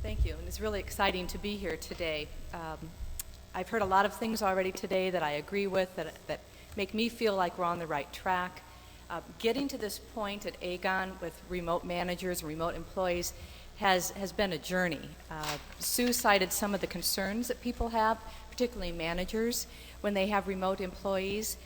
Thank you, and it's really exciting to be here today. I've heard a lot of things already today that I agree with, that make me feel like we're on the right track. Getting to this point at AEGON with remote managers and remote employees has been a journey. Sue cited some of the concerns that people have, particularly managers, when they have remote employees.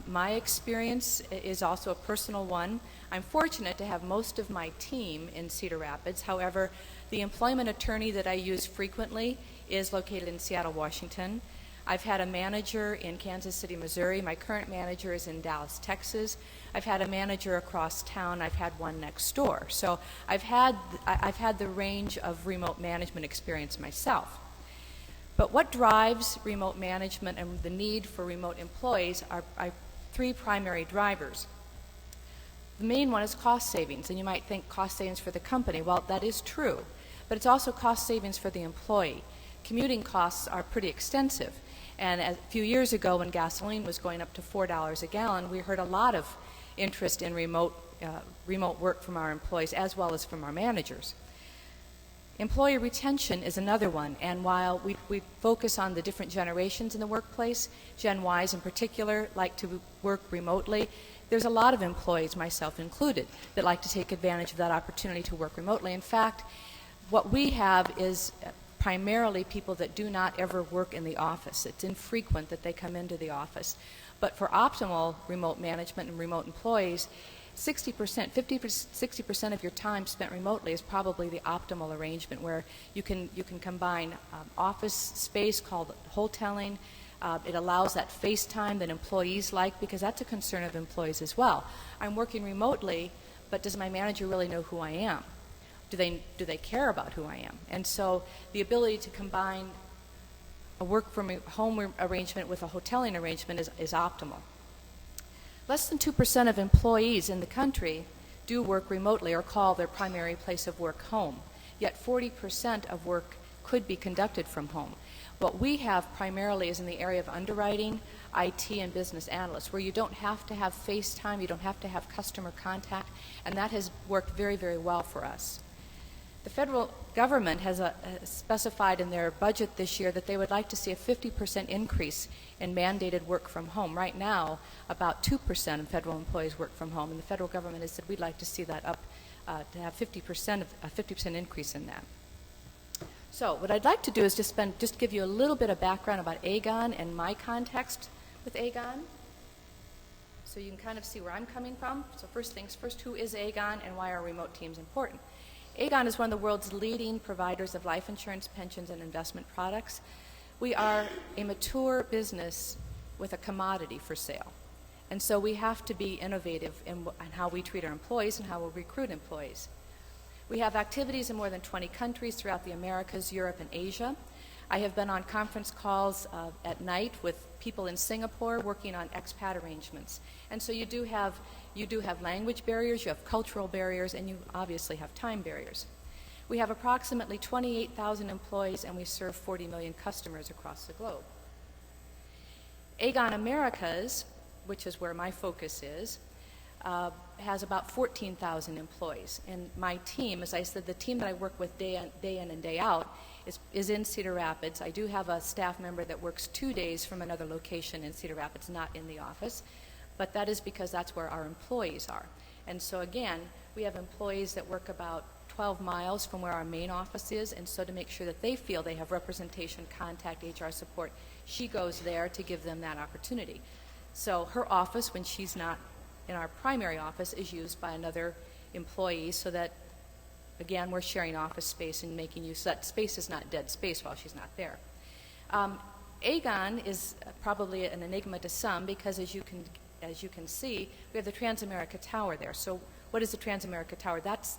My experience is also a personal one. I'm fortunate to have most of my team in Cedar Rapids. However, the employment attorney that I use frequently is located in Seattle, Washington. I've had a manager in Kansas City, Missouri. My current manager is in Dallas, Texas. I've had a manager across town. I've had one next door. So I've had the range of remote management experience myself. But what drives remote management and the need for remote employees are three primary drivers. The main one is cost savings, and you might think cost savings for the company. Well, that is true, but it's also cost savings for the employee. Commuting costs are pretty extensive, and a few years ago when gasoline was going up to $4 a gallon, we heard a lot of interest in remote work from our employees as well as from our managers. Employee retention is another one, and while we focus on the different generations in the workplace, Gen Ys in particular like to work remotely, there's a lot of employees, myself included, that like to take advantage of that opportunity to work remotely. In fact, what we have is primarily people that do not ever work in the office. It's infrequent that they come into the office. But for optimal remote management and remote employees, 60% of your time spent remotely is probably the optimal arrangement, where you can combine office space called hoteling. It allows that face time that employees like, because that's a concern of employees as well. I'm working remotely, but does my manager really know who I am? Do they care about who I am? And so the ability to combine a work from home arrangement with a hoteling arrangement is optimal. Less than 2% of employees in the country do work remotely or call their primary place of work home, yet 40% of work could be conducted from home. What we have primarily is in the area of underwriting, IT, and business analysts, where you don't have to have face time, you don't have to have customer contact, and that has worked very, very well for us. The federal government has specified in their budget this year that they would like to see a 50% increase in mandated work from home. Right now, about 2% of federal employees work from home, and the federal government has said we'd like to see that up to have a 50% increase in that. So what I'd like to do is just give you a little bit of background about AEGON and my context with AEGON, so you can kind of see where I'm coming from. So first things first, who is AEGON and why are remote teams important? AEGON is one of the world's leading providers of life insurance, pensions, and investment products. We are a mature business with a commodity for sale. And so we have to be innovative in how we treat our employees and how we recruit employees. We have activities in more than 20 countries throughout the Americas, Europe, and Asia. I have been on conference calls at night with people in Singapore working on expat arrangements. And so you do have language barriers, you have cultural barriers, and you obviously have time barriers. We have approximately 28,000 employees, and we serve 40 million customers across the globe. AEGON Americas, which is where my focus is, has about 14,000 employees. And my team, as I said, the team that I work with day in and day out is in Cedar Rapids. I do have a staff member that works 2 days from another location in Cedar Rapids, not in the office, but that is because that's where our employees are. And so again, we have employees that work about 12 miles from where our main office is, and so to make sure that they feel they have representation, contact, HR support, she goes there to give them that opportunity. So her office, when she's not in our primary office, is used by another employee, so that, again, we're sharing office space and making use, so that space is not dead space while she's not there. AEGON is probably an enigma to some, because as you can see, we have the Transamerica Tower there. So what is the Transamerica Tower? That's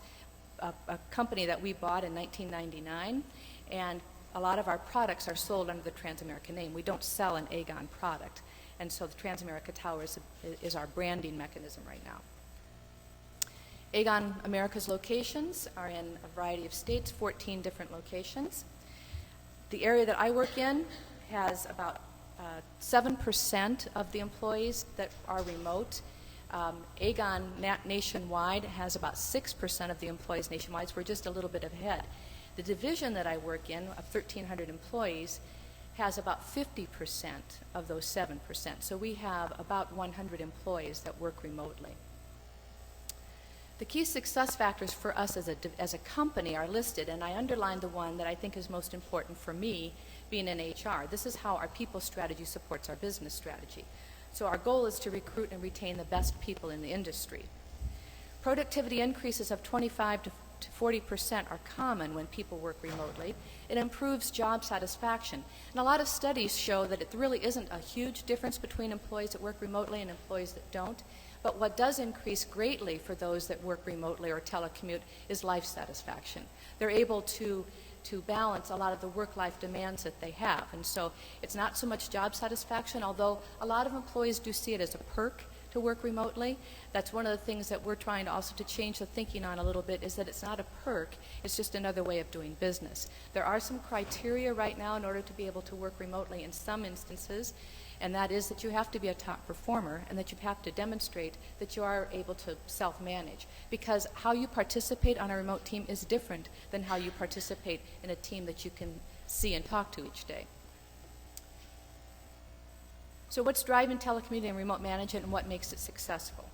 a company that we bought in 1999, and a lot of our products are sold under the Transamerica name. We don't sell an AEGON product, and so the Transamerica Tower is our branding mechanism right now. AEGON America's locations are in a variety of states, 14 different locations. The area that I work in has about 7% of the employees that are remote. AEGON nationwide has about 6% of the employees nationwide, so we're just a little bit ahead. The division that I work in, of 1,300 employees, has about 50% of those 7%. So we have about 100 employees that work remotely. The key success factors for us as a company are listed, and I underlined the one that I think is most important for me, being in HR. This is how our people strategy supports our business strategy. So our goal is to recruit and retain the best people in the industry. Productivity increases of 25 to 40% are common when people work remotely. It improves job satisfaction. And a lot of studies show that it really isn't a huge difference between employees that work remotely and employees that don't. But what does increase greatly for those that work remotely or telecommute is life satisfaction. They're able to balance a lot of the work-life demands that they have. And so it's not so much job satisfaction, although a lot of employees do see it as a perk to work remotely. That's one of the things that we're trying also to change the thinking on a little bit, is that it's not a perk, it's just another way of doing business. There are some criteria right now in order to be able to work remotely in some instances, and that is that you have to be a top performer and that you have to demonstrate that you are able to self-manage, because how you participate on a remote team is different than how you participate in a team that you can see and talk to each day. So what's driving telecommuting and remote management, and what makes it successful?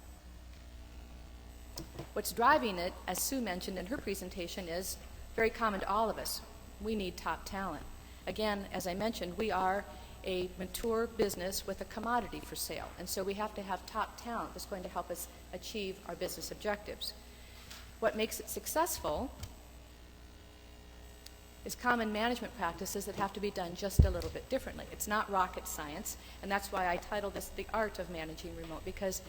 What's driving it, as Sue mentioned in her presentation, is very common to all of us. We need top talent. Again, as I mentioned, we are a mature business with a commodity for sale, and so we have to have top talent that's going to help us achieve our business objectives. What makes it successful is common management practices that have to be done just a little bit differently. It's not rocket science, and that's why I titled this The Art of Managing Remote, because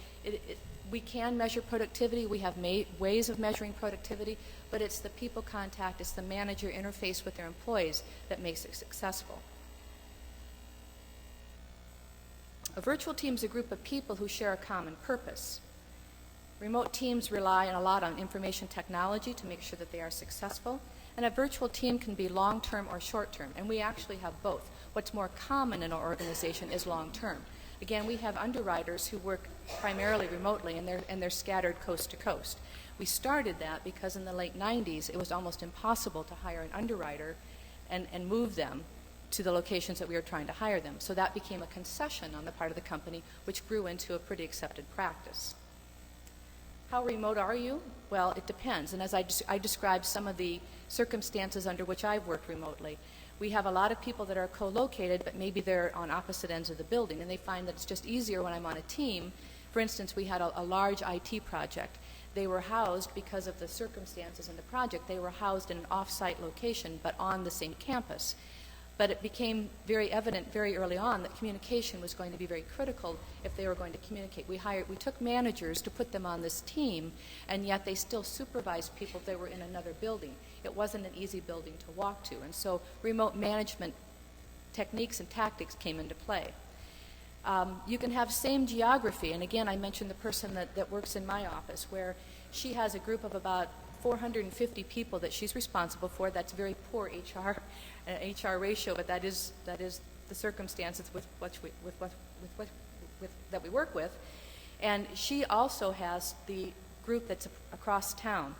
we can measure productivity, we have ways of measuring productivity, but it's the people contact, it's the manager interface with their employees that makes it successful. A virtual team is a group of people who share a common purpose. Remote teams rely a lot on information technology to make sure that they are successful, and a virtual team can be long-term or short-term, and we actually have both. What's more common in our organization is long-term. Again, we have underwriters who work primarily remotely, and they're scattered coast to coast. We started that because in the late 90s, it was almost impossible to hire an underwriter and move them to the locations that we were trying to hire them. So that became a concession on the part of the company, which grew into a pretty accepted practice. How remote are you? Well, it depends. And as I described some of the circumstances under which I've worked remotely, we have a lot of people that are co-located, but maybe they're on opposite ends of the building, and they find that it's just easier when I'm on a team. For instance, we had a large IT project. They were housed, because of the circumstances in the project, they were housed in an off-site location, but on the same campus. But it became very evident very early on that communication was going to be very critical if they were going to communicate. We took managers to put them on this team, and yet they still supervised people that were in another building. It wasn't an easy building to walk to, and so remote management techniques and tactics came into play. You can have same geography, and again, I mentioned the person that works in my office, where she has a group of about 450 people that she's responsible for. That's very poor HR ratio, but that is the circumstances that we work with. And she also has the group that's across town.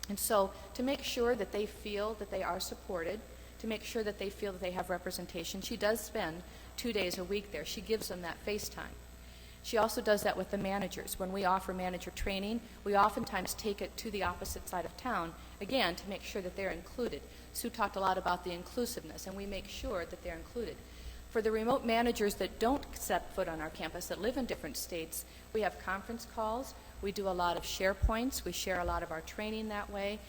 And so to make sure that they feel that they are supported, to make sure that they feel that they have representation, she does spend 2 days a week there. She gives them that face time. She also does that with the managers. When we offer manager training, we oftentimes take it to the opposite side of town, again, to make sure that they're included. Sue talked a lot about the inclusiveness, and we make sure that they're included. For the remote managers that don't set foot on our campus, that live in different states, we have conference calls. We do a lot of SharePoints. We share a lot of our training that way.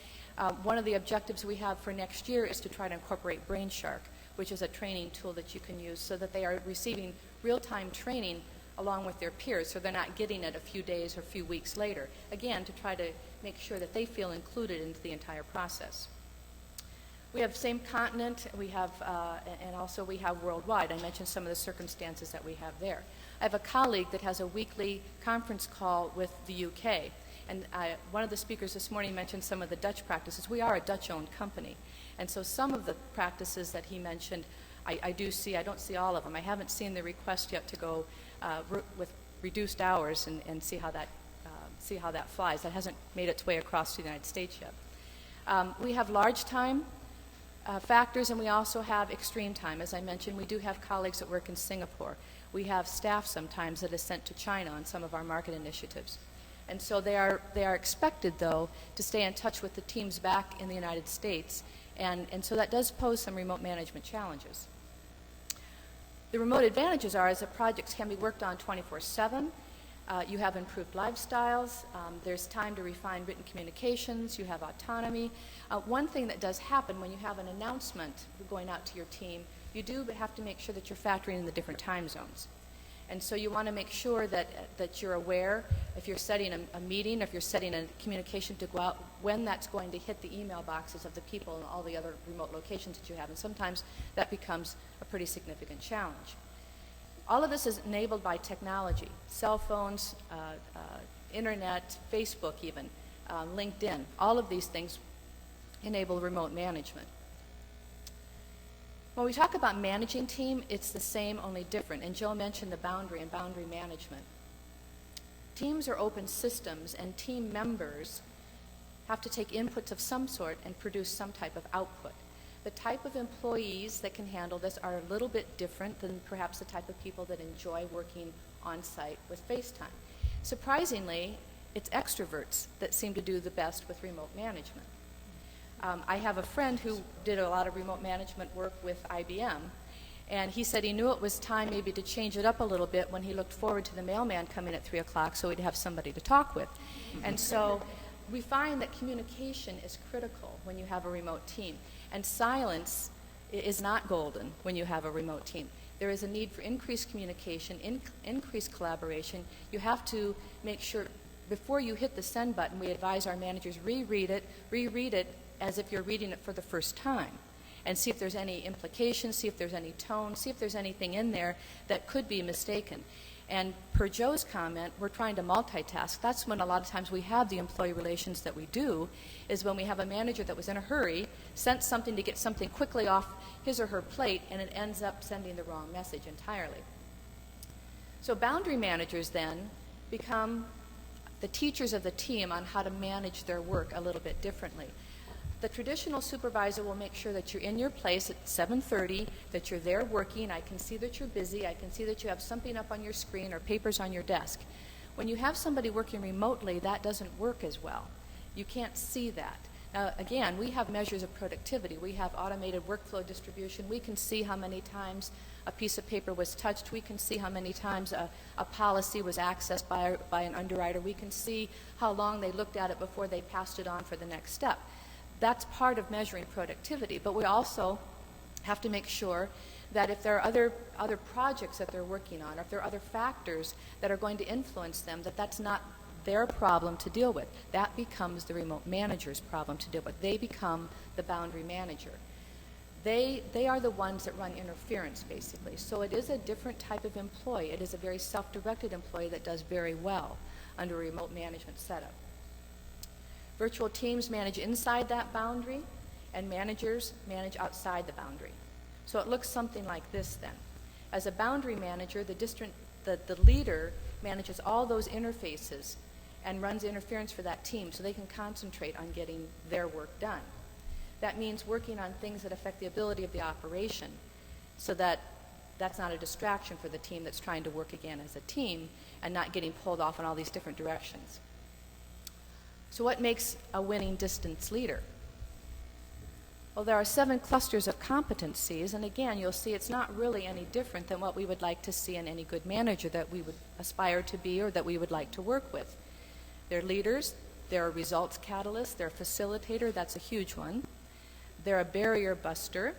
One of the objectives we have for next year is to try to incorporate BrainShark, which is a training tool that you can use so that they are receiving real-time training along with their peers, so they're not getting it a few days or a few weeks later. Again, to try to make sure that they feel included into the entire process. We have same continent, we have, and also we have worldwide. I mentioned some of the circumstances that we have there. I have a colleague that has a weekly conference call with the UK, and one of the speakers this morning mentioned some of the Dutch practices. We are a Dutch-owned company, and so some of the practices that he mentioned, I do see. I don't see all of them. I haven't seen the request yet to go with reduced hours and see how that flies. That hasn't made its way across the United States yet. We have large time factors, and we also have extreme time. As I mentioned, we do have colleagues that work in Singapore. We have staff sometimes that is sent to China on some of our market initiatives. And so they are expected, though, to stay in touch with the teams back in the United States, and so that does pose some remote management challenges. The remote advantages are that projects can be worked on 24/7. You have improved lifestyles. There's time to refine written communications. You have autonomy. One thing that does happen when you have an announcement going out to your team, you do have to make sure that you're factoring in the different time zones. And so you want to make sure that you're aware, if you're setting a meeting, if you're setting a communication to go out, when that's going to hit the email boxes of the people and all the other remote locations that you have. And sometimes that becomes a pretty significant challenge. All of this is enabled by technology, cell phones, internet, Facebook even, LinkedIn. All of these things enable remote management. When we talk about managing team, it's the same, only different. And Jill mentioned the boundary and boundary management. Teams are open systems, and team members have to take inputs of some sort and produce some type of output. The type of employees that can handle this are a little bit different than perhaps the type of people that enjoy working on site with FaceTime. Surprisingly, it's extroverts that seem to do the best with remote management. I have a friend who did a lot of remote management work with IBM, and he said he knew it was time maybe to change it up a little bit when he looked forward to the mailman coming at 3 o'clock so he'd have somebody to talk with. And so we find that communication is critical when you have a remote team. And silence is not golden when you have a remote team. There is a need for increased communication, increased collaboration. You have to make sure, before you hit the send button, we advise our managers reread it as if you're reading it for the first time, and see if there's any implications, see if there's any tone, see if there's anything in there that could be mistaken. And per Joe's comment, we're trying to multitask. That's when a lot of times we have the employee relations that we do, is when we have a manager that was in a hurry, sent something to get something quickly off his or her plate, and it ends up sending the wrong message entirely. So boundary managers then become the teachers of the team on how to manage their work a little bit differently. The traditional supervisor will make sure that you're in your place at 7:30, that you're there working. I can see that you're busy. I can see that you have something up on your screen or papers on your desk. When you have somebody working remotely, that doesn't work as well. You can't see that. Now, again, we have measures of productivity. We have automated workflow distribution. We can see how many times a piece of paper was touched. We can see how many times a policy was accessed by an underwriter. We can see how long they looked at it before they passed it on for the next step. That's part of measuring productivity, but we also have to make sure that if there are other projects that they're working on, or if there are other factors that are going to influence them, that's not their problem to deal with. That becomes the remote manager's problem to deal with. They become the boundary manager. They are the ones that run interference, basically. So it is a different type of employee. It is a very self-directed employee that does very well under a remote management setup. Virtual teams manage inside that boundary, and managers manage outside the boundary. So it looks something like this then. As a boundary manager, the leader manages all those interfaces and runs interference for that team so they can concentrate on getting their work done. That means working on things that affect the ability of the operation so that that's not a distraction for the team that's trying to work again as a team and not getting pulled off in all these different directions. So what makes a winning distance leader? Well, there are 7 clusters of competencies, and again, you'll see it's not really any different than what we would like to see in any good manager that we would aspire to be or that we would like to work with. They're leaders, they're a results catalyst, they're a facilitator, that's a huge one. They're a barrier buster.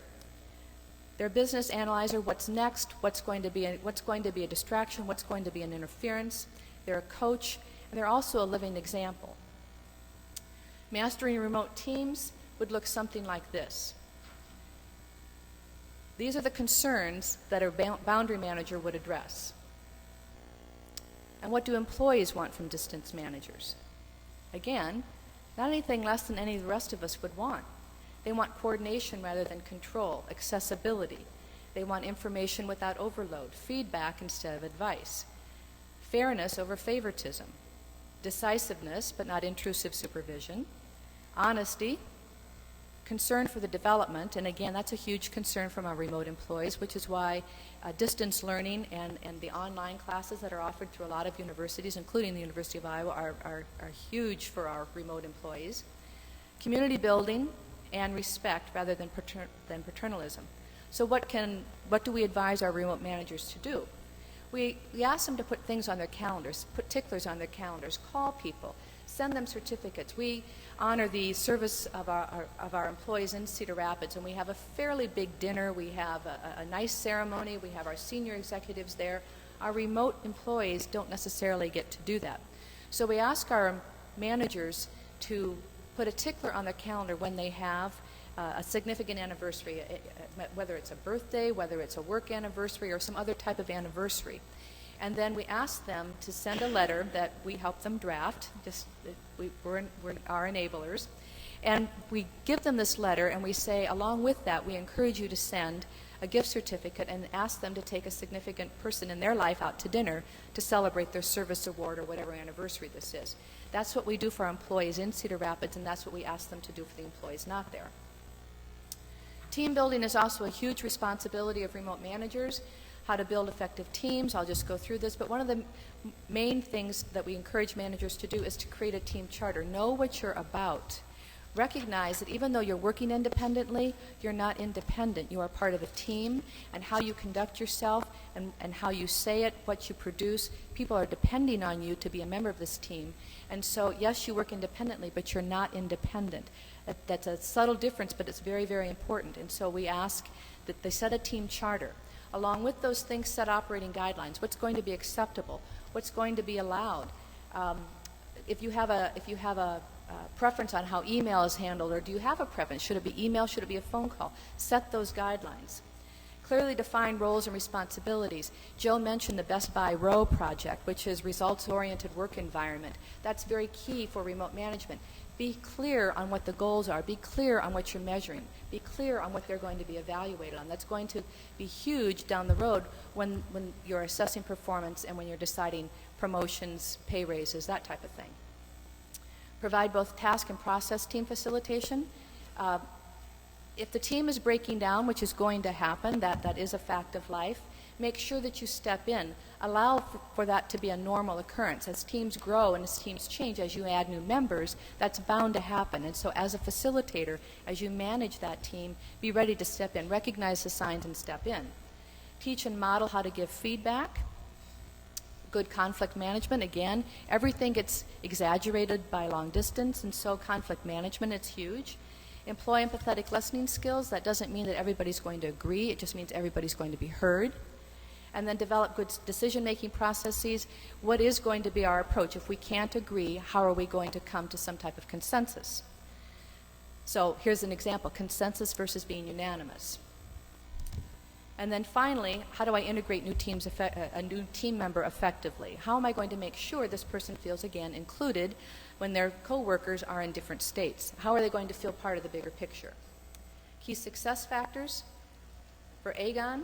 They're a business analyzer, what's next, what's going to be a distraction, what's going to be an interference. They're a coach, and they're also a living example. Mastering remote teams would look something like this. These are the concerns that a boundary manager would address. And what do employees want from distance managers? Again, not anything less than any of the rest of us would want. They want coordination rather than control, accessibility. They want information without overload, feedback instead of advice, fairness over favoritism, decisiveness but not intrusive supervision, honesty, concern for the development, and again, that's a huge concern from our remote employees, which is why distance learning and the online classes that are offered through a lot of universities, including the University of Iowa, are huge for our remote employees. Community building and respect rather than paternalism. So what do we advise our remote managers to do? We ask them to put things on their calendars, put ticklers on their calendars, call people, send them certificates. We honor the service of our employees in Cedar Rapids, and we have a fairly big dinner. We have a nice ceremony. We have our senior executives there. Our remote employees don't necessarily get to do that. So we ask our managers to put a tickler on their calendar when they have a significant anniversary, whether it's a birthday, whether it's a work anniversary, or some other type of anniversary. And then we ask them to send a letter that we help them draft. We're our enablers. And we give them this letter, and we say, along with that, we encourage you to send a gift certificate and ask them to take a significant person in their life out to dinner to celebrate their service award or whatever anniversary this is. That's what we do for our employees in Cedar Rapids, and that's what we ask them to do for the employees not there. Team building is also a huge responsibility of remote managers. How to build effective teams, I'll just go through this, but one of the main things that we encourage managers to do is to create a team charter. Know what you're about. Recognize that even though you're working independently, you're not independent. You are part of a team, and how you conduct yourself and how you say it, what you produce, people are depending on you to be a member of this team. And so, yes, you work independently, but you're not independent. That's a subtle difference, but it's very, very important. And so we ask that they set a team charter. Along with those things, set operating guidelines. What's going to be acceptable? What's going to be allowed? If you have a preference on how email is handled, or do you have a preference? Should it be email? Should it be a phone call? Set those guidelines. Clearly define roles and responsibilities. Joe mentioned the Best Buy Row project, which is results-oriented work environment. That's very key for remote management. Be clear on what the goals are. Be clear on what you're measuring. Be clear on what they're going to be evaluated on. That's going to be huge down the road when you're assessing performance and when you're deciding promotions, pay raises, that type of thing. Provide both task and process team facilitation. If the team is breaking down, which is going to happen, that is a fact of life, make sure that you step in. Allow for that to be a normal occurrence. As teams grow and as teams change, as you add new members, that's bound to happen. And so as a facilitator, as you manage that team, be ready to step in. Recognize the signs and step in. Teach and model how to give feedback. Good conflict management. Again, everything gets exaggerated by long distance, and so conflict management, it's huge. Employ empathetic listening skills. That doesn't mean that everybody's going to agree. It just means everybody's going to be heard. And then develop good decision-making processes. What is going to be our approach? If we can't agree, how are we going to come to some type of consensus? So here's an example, consensus versus being unanimous. And then finally, how do I integrate a new team member effectively? How am I going to make sure this person feels, again, included when their coworkers are in different states? How are they going to feel part of the bigger picture? Key success factors for AEGON: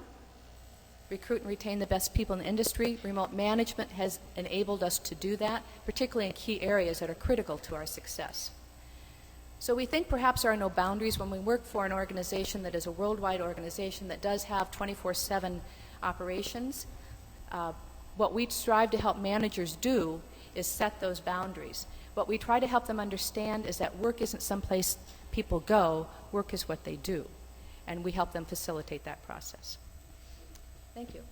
recruit and retain the best people in the industry. Remote management has enabled us to do that, particularly in key areas that are critical to our success. So we think perhaps there are no boundaries when we work for an organization that is a worldwide organization that does have 24/7 operations. What we strive to help managers do is set those boundaries. What we try to help them understand is that work isn't someplace people go, work is what they do. And we help them facilitate that process. Thank you.